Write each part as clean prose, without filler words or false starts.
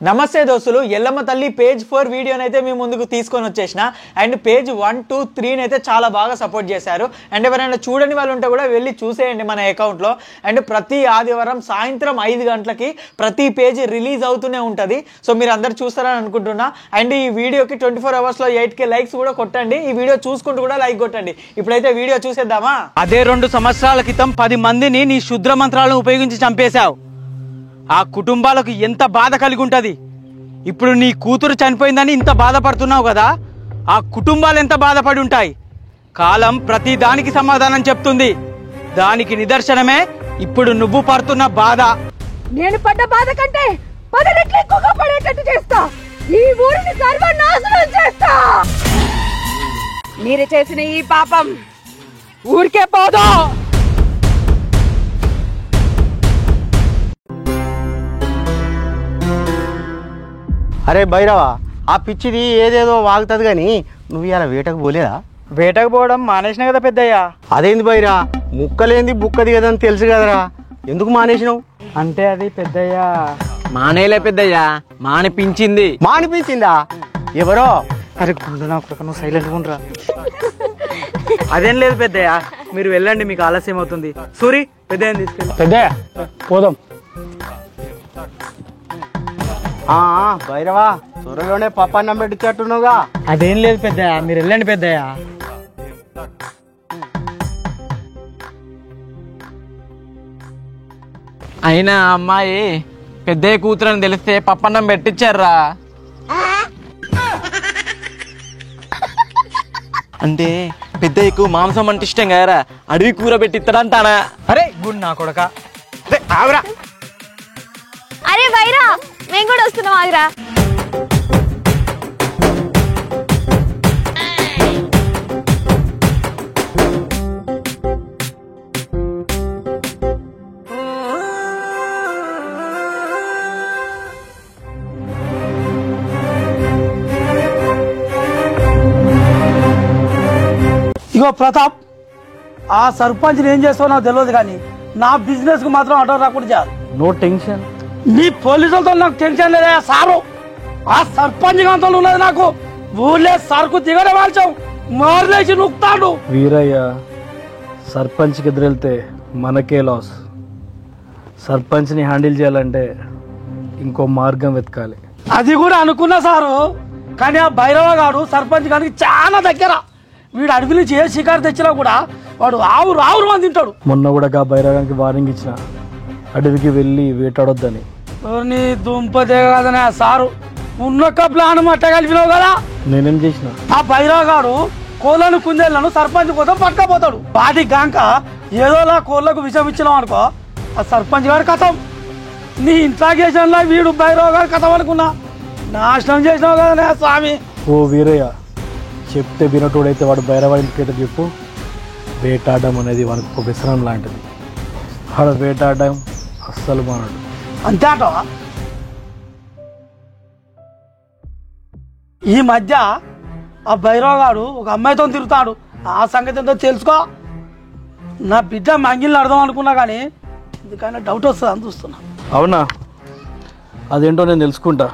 నమస్తే దోస్తులు, ఎల్లమ్మ తల్లి పేజ్ 4 వీడియోనైతే మీ ముందుకు తీసుకొని వచ్చేసిన. అండ్ పేజ్ 1, 2, 3 అయితే చాలా బాగా సపోర్ట్ చేశారు. అండ్ ఎవరైనా చూడని వాళ్ళు ఉంటే కూడా వెళ్ళి చూసేయండి మన అకౌంట్లో. అండ్ ప్రతి ఆదివారం సాయంత్రం 5 గంటలకి ప్రతి పేజ్ రిలీజ్ అవుతూనే ఉంటుంది. సో మీరు అందరు చూస్తారని అనుకుంటున్నా. అండ్ ఈ వీడియోకి 24 అవర్స్లో 8K లైక్స్ కూడా కొట్టండి. ఈ వీడియో చూసుకుంటూ కూడా లైక్ కొట్టండి. ఇప్పుడైతే వీడియో చూసేద్దామా? అదే 2 సంవత్సరాల క్రితం 10 మందిని నీ శుద్ర మంత్రాలను ఉపయోగించి చంపేశావు. ఆ కుటుంబాలకు ఎంత బాధ కలిగి ఉంటది. ఇప్పుడు నీ కూతురు చనిపోయిందని ఇంత బాధపడుతున్నావు కదా, ఆ కుటుంబాలు ఎంత బాధపడి ఉంటాయి. కాలం ప్రతి దానికి సమాధానం చెప్తుంది. దానికి నిదర్శనమే ఇప్పుడు నువ్వు పడుతున్న బాధ. నేను పడ్డ బాధ కంటే 10 రెట్లు ఎక్కువగా పడేటట్టు చేస్తా. ఈ ఊరిని సర్వనాశనం చేస్తా. మీరు చేసిన ఈ పాపం ఊరికే పోదు. అరే భైరవా, ఆ పిచ్చిది ఏదేదో వాగుతుంది కానీ నువ్వు ఇలా వేటకు పోలేదా? వేటకు పోవడం మానేసిన కదా పెద్దయ్యా. అదేంది భైరా, ముక్కలేంది బుక్కది కదా అని తెలుసు కదరా, ఎందుకు మానేసినావు? అంటే అది పెద్దయ్యా మానేలే పెద్దయ్యా, మానిపించింది. మానిపించిందా? ఎవరో? అరే గుండు నువ్వు సైలెంట్గా ఉండరా. అదేం లేదు పెద్దయ్య, మీరు వెళ్ళండి, మీకు ఆలస్యం అవుతుంది. సూరి పెద్దయ్య తీసుకెళ్ళి. పెద్దయ్య పోదాం. భైరవా, త్వరలోనే పప్పన్నం పెట్టినట్టున్నావుగా. అదేం లేదు పెద్దయ్య, మీరు వెళ్ళండి పెద్దయ్య. అయినా అమ్మాయి పెద్దయ్య కూతురని తెలిస్తే పప్పన్నం పెట్టించారా? అంటే పెద్దయ్యకు మాంసం అంటే ఇష్టం కదరా, అడవి కూర పెట్టిస్తాడంటానా? అరే గుడ్ నా కొడక. ఆవురా. అరే వైరా, మేము కూడా వస్తున్నాం. ఆగిరా. ఇగో ప్రతాప్, ఆ సర్పంచ్ ఏం చేస్తావు నాకు తెలియదు కానీ నా బిజినెస్ కు మాత్రం అడ్డం రాకుండా చేయాలి. No tension. మీ పోలీసులతో నాకు టెన్షన్ లేదా సారు? ఆ సర్పంచ్ గంతలు ఉన్నది నాకు. ఊళ్ళే సరుకు దిగడం వాల్చావు, మారలేసి నొక్కుతాడు. వీరయ్య, సర్పంచ్కి ఎదురెళ్తే మనకే లాస్. సర్పంచ్ని హ్యాండిల్ చేయాలంటే ఇంకో మార్గం వెతకాలి. అది కూడా అనుకున్నా సారు, కానీ ఆ భైరవ గాడు సర్పంచ్ గారికి చాలా దగ్గర. వీడు అడవి నుంచి ఏ షికారు తెచ్చినా కూడా వాడు ఆవురు ఆవురు మంది తింటాడు. మొన్న కూడా భైరవానికి వార్నింగ్ ఇచ్చిన, అడవికి వెళ్ళి వేటాడొద్దని. నీ దుంపదే కదనే సారు, ఉన్నొక్క ప్లాన్ మట్ట కలిపినావు కదా. నేనేం చేసిన? ఆ భైరవ గాడు కోళ్ళను కుందేళ్లను సర్పంచ్ కోసం పట్టుకపోతాడు. వాటి గాంక ఏదోలా కోళ్లకు విషం ఇచ్చినాం అనుకో, ఆ సర్పంచ్ గారు కథం. నీ ఇంట్రాగేషన్ లో వీడు భైరవ గారు కథం అనుకున్నా, నాశనం చేసినావు కదనే స్వామి. ఓ వీరయ్య, చెప్తే వినటోడైతే వాడు భైరవ ఇంటికైతే చెప్పు. వేటాడడం అనేది వానికి ఒక వ్యసనం లాంటిది. వాడు వేటాడడం అస్సలు మానడు. అంతే అంటావా? ఈ మధ్య ఆ భైరవ గాడు ఒక అమ్మాయితో తిరుగుతాడు. ఆ సంగతి ఎంతో తెలుసుకో. నా బిడ్డ మంగిల్ని అర్థం అనుకున్నా కానీ ఎందుకైనా డౌట్ వస్తుంది అని చూస్తున్నా. అవునా? అదేంటో నేను తెలుసుకుంటా.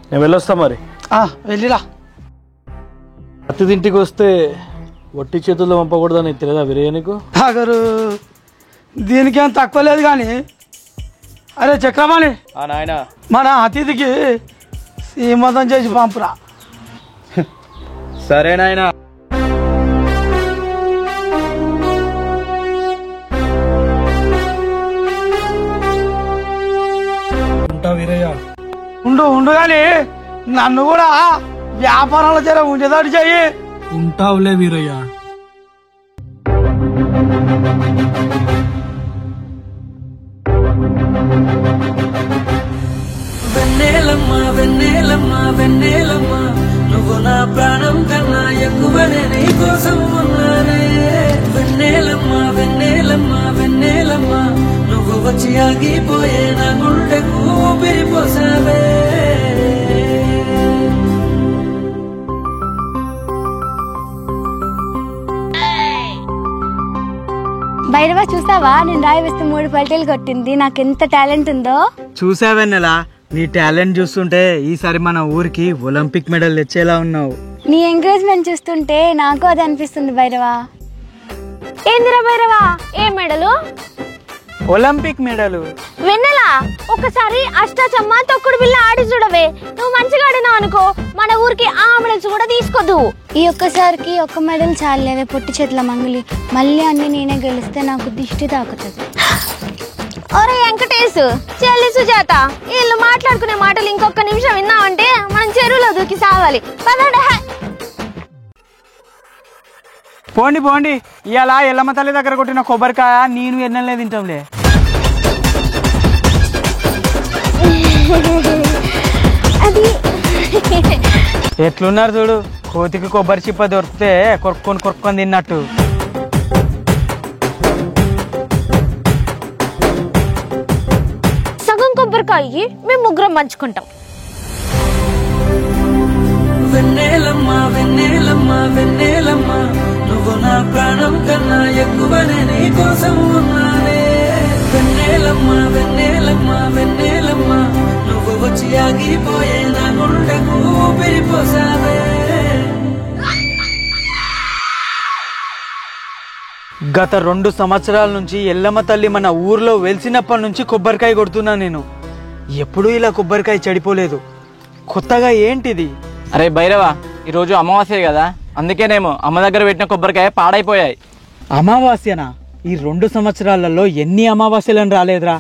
నేను వెళ్ళొస్తా మరి. వెళ్ళిరా. అతిథింటికి వస్తే వట్టి చేతుల్లో పంపకూడదని తెలియదా వీరయ్య నీకు? గారు దీనికేం తక్కువ లేదు కానీ, అరే చక్రమాణి, నాయనా, మన అతిథికి సీమంతం చేసి పంపురా. సరే నాయనా. వీరయ్య, ఉండు కానీ నన్ను కూడా వ్యాపారంలో జర ఉండేదాడు చెయ్యి. ఉంటావులే వీరయ్య. వెన్నెలమ్మ వెన్నెలమ్మ వెన్నెలమ్మ, నువ్వు నా ప్రాణం కన్నా ఎక్కువనే నీ కోసం ఉన్నానే. వెన్నెలమ్మ వెన్నెలమ్మ వెన్నెలమ్మ, నువ్వు వచ్చి ఆగిపోయే నా గుండెకు ఊపిరిపోసావే. భైరవ చూసావా, నేను రాయి వేస్తే 3 పల్టీలు కొట్టింది. నాకెంత టాలెంట్ ఉందో. చూసావెన్నెలా, నీ టాలెంట్ చూస్తుంటే ఈసారి మన ఊరికి ఒలింపిక్ మెడల్ తెచ్చేలా ఉన్నావు. నీ ఎంకరేజ్మెంట్ చూస్తుంటే నాకు అది అనిపిస్తుంది భైరవా. ఏందిరా భైరవా, ఏ మెడలు? Olympic medal. వెన్నెలా, ఒకసారి అష్టాచమ్మ తొక్కుడు బిల్ల ఆడి చూడవే. నువ్వు మంచిగా ఆడినావు అనుకో, మన ఊరికి ఆ మెడల్స్ కూడా తీసుకోదు. ఈ ఒక్కసారికి ఒక్క మెడల్ చాలేవే పొట్టి చేతుల మంగలి. మళ్ళీ అన్ని నేనే గెలిస్తే నాకు దిష్టి తాకుతుంది. ఒరే వెంకటేష్, చెల్లి సుజాత, వీళ్ళు మాట్లాడుకునే మాటలు ఇంకొక నిమిషం విన్నావంటే మనం చెరువులో దూకి సావాలి. పదండి. పోండి పోండి, ఇవాళ ఎల్లమ్మ తల్లి దగ్గర కొట్టిన కొబ్బరికాయ నేను ఎన్నెలే తింటాంలే. అది ఎట్లున్నారు చూడు, కోతికి కొబ్బరి చిప్ప దొరికితే కొరుక్కొని తిన్నట్టు. సగం కొబ్బరికాయ మేము ముగ్గురం పంచుకుంటాం. వెన్నెలమ్మా వెన్నెలమ్మా వెన్నెలమ్మా, నువ్వు నా ప్రాణం కన్నా ఎక్కువనే నీ కోసం ఉన్నానే. వెన్నెలమ్మా వెన్నెలమ్మా వెన్నెలమ్మా, నువ్వు వచ్చి ఆగిపోయే నా గుండెకు ఊపిరిపోసావే. గత 2 సంవత్సరాల నుంచి ఎల్లమ్మ తల్లి మన ఊర్లో వెలిసినప్పటి నుంచి కొబ్బరికాయ కొడుతున్నా నేను. ఎప్పుడూ ఇలా కొబ్బరికాయ చెడిపోలేదు. కొత్తగా ఏంటిది? అరే భైరవ, ఈరోజు అమావాస్య కదా, అందుకేనేమో అమ్మ దగ్గర పెట్టిన కొబ్బరికాయ పాడైపోయాయి. అమావాస్యనా? ఈ 2 సంవత్సరాలలో ఎన్ని అమావాస్యలను రాలేదురా.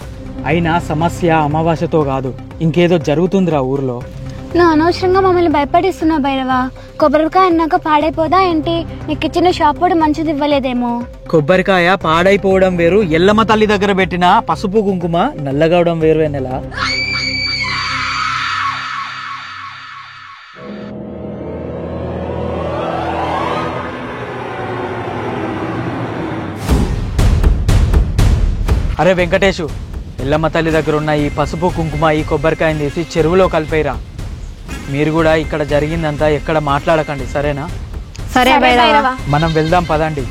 అయినా సమస్య అమావాస్యతో కాదు, ఇంకేదో జరుగుతుందిరా ఊర్లో. నువ్వు అనవసరంగా మమ్మల్ని భయపడిస్తున్నావు భైరవా. కొబ్బరికాయ అన్నాక పాడైపోదా ఏంటి? నీకు ఇచ్చిన షాప్ కూడా మంచిది ఇవ్వలేదేమో. కొబ్బరికాయ పాడైపోవడం వేరు, ఎల్లమ్మ తల్లి దగ్గర పెట్టిన పసుపు కుంకుమ నల్లగవడం వేరు. నెల అరే వెంకటేషు, ఎల్లమ్మ తల్లి దగ్గర ఉన్న ఈ పసుపు కుంకుమ ఈ కొబ్బరికాయని తీసి చెరువులో కలిపేరా. మీరు కూడా ఇక్కడ జరిగిందంతా ఎక్కడ మాట్లాడకండి, సరేనా? సరే భైరవా. మనం వెళ్దాం పదండి.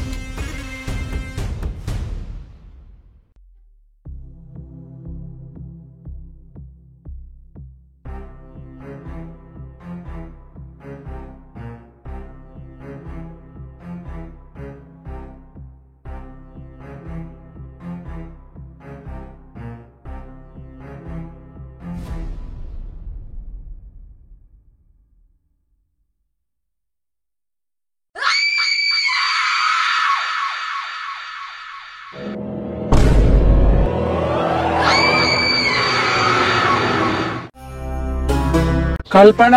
కల్పన,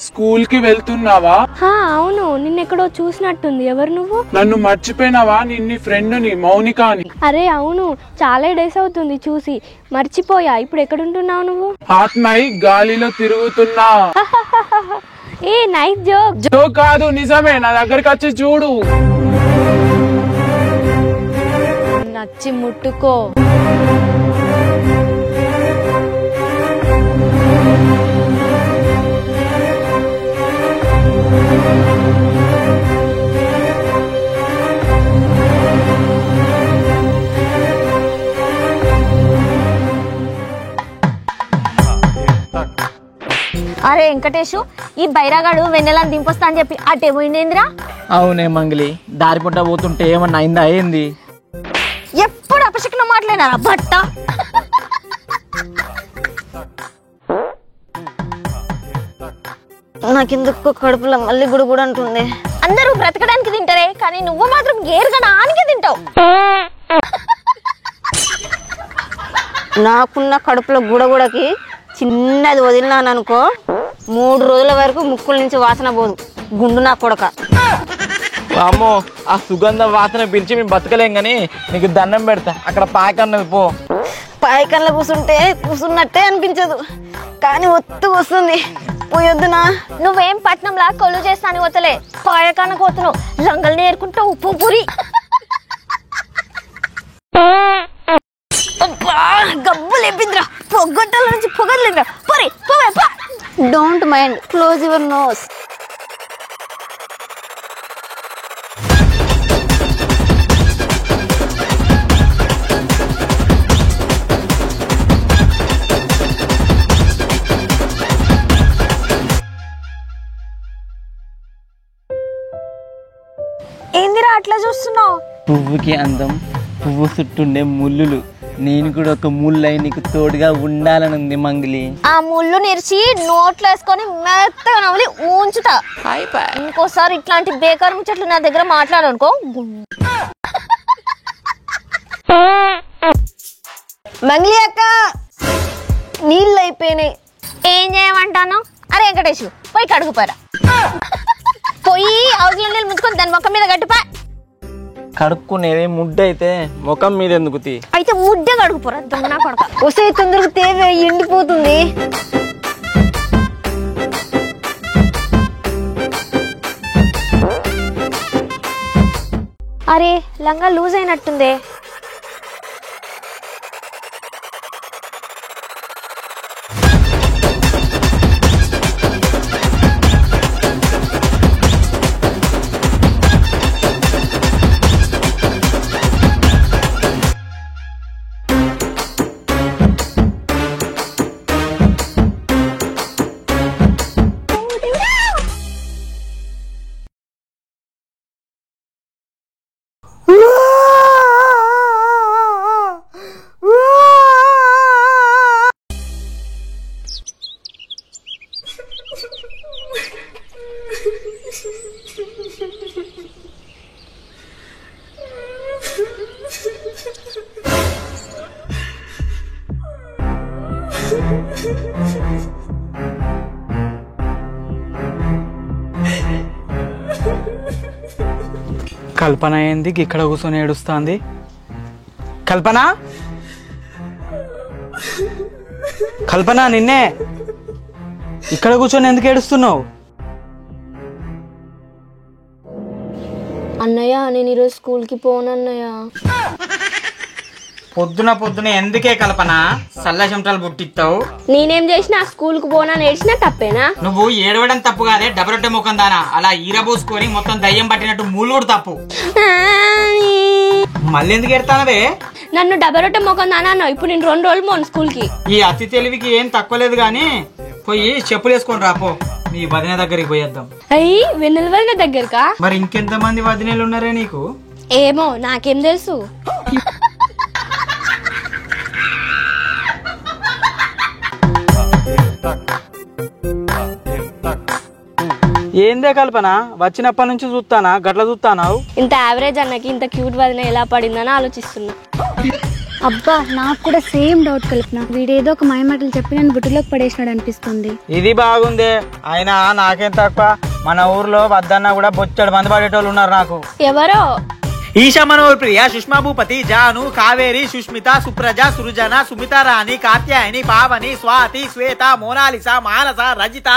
స్కూల్ కి వెళ్తున్నావా? అవును, నిన్నెక్కడో చూసినట్టుంది. ఎవరు నువ్వు? నన్ను మర్చిపోయినావా? నిన్ని ఫ్రెండ్ ని, మౌనిక అని. అరే అవును, చాలా డేస్ అవుతుంది చూసి. మర్చిపోయా. ఇప్పుడు ఎక్కడుంటున్నావు నువ్వు? ఆత్మై గాలిలో తిరుగుతున్నా. A nice joke. జోక్ కాదు, నిజమే. నా దగ్గరికి వచ్చి చూడు. నచ్చి ముట్టుకో. అరే వెంకటేషు, ఈ బైరాగాడు వెన్నెలని దింపొస్తా అని చెప్పి అటే పోయిందేంద్రా? అవునే మంగలి, దారి పుట్ట పోతుంటే ఏమన్నా అయిందా? అయింది. ఎప్పుడు అపశకున మాట్లాడినారా బట్ట. నాకెందుకు కడుపులో మళ్ళీ గుడుగుడు అంటుంది. అందరూ బ్రతకడానికి తింటారే, కానీ నువ్వు మాత్రం గేరుగా నానికే తింటావు. నాకున్న కడుపులో గుడగుడకి చిన్నది వదిలినాననుకో, 3 రోజుల వరకు ముక్కుల నుంచి వాసన పోదు. గుండు నా కొడక. అమ్మో, ఆ సుగంధ వాసన పిలిచి మేము బతకలేం గాని నీకు దండం పెడతా. అక్కడ పాయకన్నది పో. పాయకన్లో కూసున్నట్టే అనిపించదు, కానీ ఒత్తు వస్తుంది. పోయొద్దునా? నువ్వేం పట్నంలా కొలు చేస్తాను వతలే, పాయకాన కోతున్నావు. లంగలు నేర్కుంటా ఉప్పు పూరి. గబ్బు లేపిందిరా, పొగ్గొట్టాల నుంచి పొగలేదురా. పోరే పోవే. Don't mind, close your nose. గట్లా చూస్తున్నావు? పువ్వుకి అందం పువ్వు చుట్టుండే ముళ్ళులు. నేను కూడా ఒక ముళ్ళై నీకు తోడుగా ఉండాలనుంది మంగిలి. ఆ ముళ్ళు నిరిచి నోట్లో వేసుకొని మెత్తగా నవ్వులి ఉంచుతా. ఇంకోసారి ఇట్లాంటి బేకార్ ముచ్చట్లు నా దగ్గర మాట్లాడనుకో. మంగిలి అక్క నీళ్ళు అయిపోయినాయి, ఏం చేయమంటాను? అరే వెంకటేష్ పోయి కడుగుపారా, పోయి అవసరం నీళ్ళు ముంచుకొని దాని మొక్క మీద గట్టిపా. కడుక్కునేది ముడ్డ అయితే ముఖం మీద ఎందుకు తీ? అయితే ముడ్డ కడుగుపోరా దొంగ కొడక. వస్తే తొందరగా తేవే ఎండిపోతుంది. అరే లంగా లూజ్ అయినట్టుందే. కల్పన ఏంది ఇక్కడ కూర్చొని ఏడుస్తుంది? కల్పన, కల్పన నిన్నే. ఇక్కడ కూర్చొని ఎందుకు ఏడుస్తున్నావు? అన్నయ్య నేను ఈరోజు స్కూల్కి పోనన్నయ్య. పొద్దున పొద్దున ఎందుకే కల్పన సల్ల చెమటలు పుట్టిస్తావు? నేనేం చేసినా స్కూల్కి పోనా నేర్చినా తప్పేనా? నువ్వు ఏడవడం తప్పు కాదే, డబరొట్టె ముఖం దానా. అలా ఈరబోసుకొని మొత్తం దయ్యం పట్టినట్టు మూలు కూడా తప్పు. మళ్ళీ ఎందుకు ఎడతానవే? నన్ను డబరొట్టె ముఖం దానా అన్నావు. ఇప్పుడు నేను 2 రోజులు పోను స్కూల్కి. ఈ అతి తెలివికి ఏం తక్కువ లేదు గాని పోయి చెప్పులు వేసుకొని రాపో. నీ వదిన దగ్గరికి పోయేద్దాం. అయ్యి వెన్నెల వదిన దగ్గరకా? మరి ఇంకెంత మంది వదినలు ఉన్నారే నీకు? ఏమో నాకేం తెలుసు. ఏందే కల్పన వచ్చినప్పటి నుంచి చూస్తానా గట్ల చూస్తానావు? ఇంత యావరేజ్ అన్నకి ఇంత క్యూట్ వదిన ఎలా పడిందని ఆలోచిస్తున్నా. అబ్బా నాకు కూడా సేమ్ డౌట్ కల్పన. వీడేదో ఒక మాయమాటలు చెప్పి నన్ను బుట్టులోకి పడేసినాడు అనిపిస్తుంది. ఇది బాగుందే. అయినా నాకేం తక్కువ, మన ఊర్లో వద్దన్నా కూడా బొచ్చడు మంది పడేటోళ్ళు ఉన్నారు నాకు. ఎవరో? ఈశా మనోహర్ ప్రియ, సుష్మా భూపతి, జాను, కావేరి, సుష్మిత, సుప్రజ, సురుజన, సుమిత రాణి, కాత్యాయని, పావని, స్వాతి, శ్వేత, మోనాలిసా, మానస, రజిత.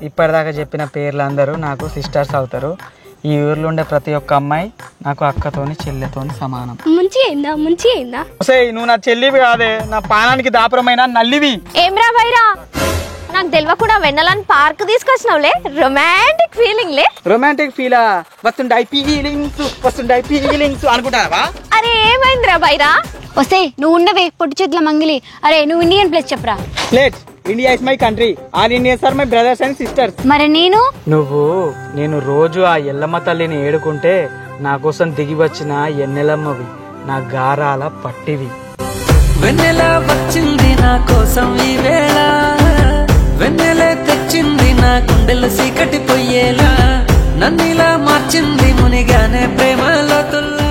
ఇప్పటిదాకా చెప్పిన పేర్లు అందరూ నాకు సిస్టర్స్ అవుతారు. ఈ ఊర్లో ఉండే ప్రతి ఒక్క అమ్మాయి నాకు అక్కతోని చెల్లెతోని సమానం. ముంచి అయిందా? నువ్వు నా చెల్లివి కాదే, నా పానానికి దాపురమైన నల్లివి. ఏమ్రా బైరా, నాకు తెలియకుండా వెన్నెలని పార్క్ తీసుకొచ్చినావులే. రొమాంటిక్ ఫీలింగ్ లే. రొమాంటిక్ ఫీలా? వస్తుండాయి ఫీలింగ్స్ అనుకుంటావా? అరే ఏమైందిరా బైరా? వస్తే నువ్వు ఉండవే పొట్టి చేతుల మంగిలి. అరే నువ్వు ఇండియన్ ప్లేస్ చెప్పరా. Place India is my country, all Indians are my brothers and sisters. మరి నేను రోజు ఆ ఎల్లమ్మ తల్లిని ఏడుకుంటే నా కోసం దిగి వచ్చిన ఎన్నెలమ్మవి, నా గారాల పట్టివి. వెన్నెల వచ్చింది నా కోసం ఈ వేళ, వెన్నెల తెచ్చింది నా గుండెలు సీకటి పొయ్యేలా, నన్నిలా మార్చింది మునిగానే ప్రేమలో తుల్లా.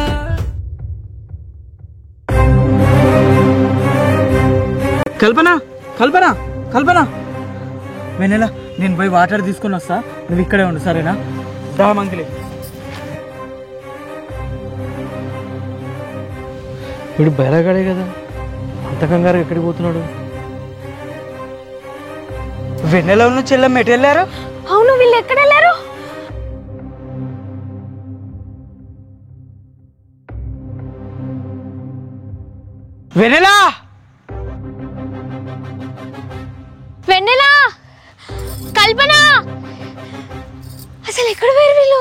కల్పన కల్పన కల్పన, వెన్నెల నేను పోయి వాటర్ తీసుకొని వస్తా, నువ్వు ఇక్కడే ఉండు సరేనా? రా మంగిలి. వీడు బయలుగాడే కదా, అంత కంగారు ఎక్కడికి పోతున్నాడు? వెన్నెల ఉన్న చెల్లెమ్మ ఎటు వెళ్ళారు? అవును వీళ్ళు ఎక్కడ వెళ్ళారు? వెన్నెల వెన్నెల, కల్పన, అసలు ఎక్కడ పోయారు వీళ్ళు?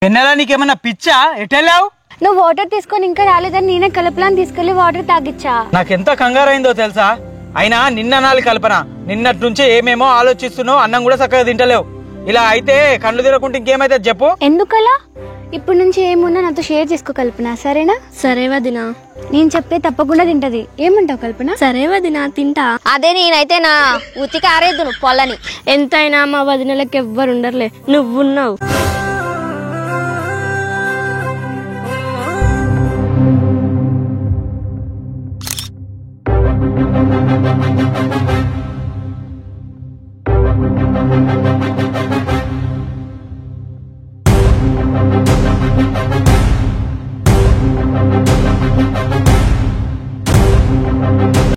వెన్నెలా నీకేమన్నా పిచ్చా? ఎటెళ్ళావు? నువ్వు వాటర్ తీసుకొని ఇంకా రాలేదని నేనే కలుపులాని తీసుకెళ్లి వాటర్ తాగిచ్చా. నాకెంత కంగారైందో తెలుసా? అయినా నిన్న నాలి కల్పన, నిన్నటి నుంచి ఏమేమో ఆలోచిస్తున్నావు, అన్నం కూడా చక్కగా తింటలేవు. ఇలా అయితే కళ్ళు తిరగకుంటే ఇంకేమైతే చెప్పు. ఎందుకలా? ఇప్పుడు నుంచి ఏమున్నా నాతో షేర్ చేసుకో కల్పన, సరేనా? సరే వదినా. నేను చెప్పే తప్పకుండా తింటది. ఏమంటావు కల్పన? సరే వదినా, తింటా. అదే నేనైతే నా ఉతికి ఆరేద్దును పొల్లని. ఎంతైనా మా వదినలకు ఎవ్వరు ఉండరులే, నువ్వున్నావు.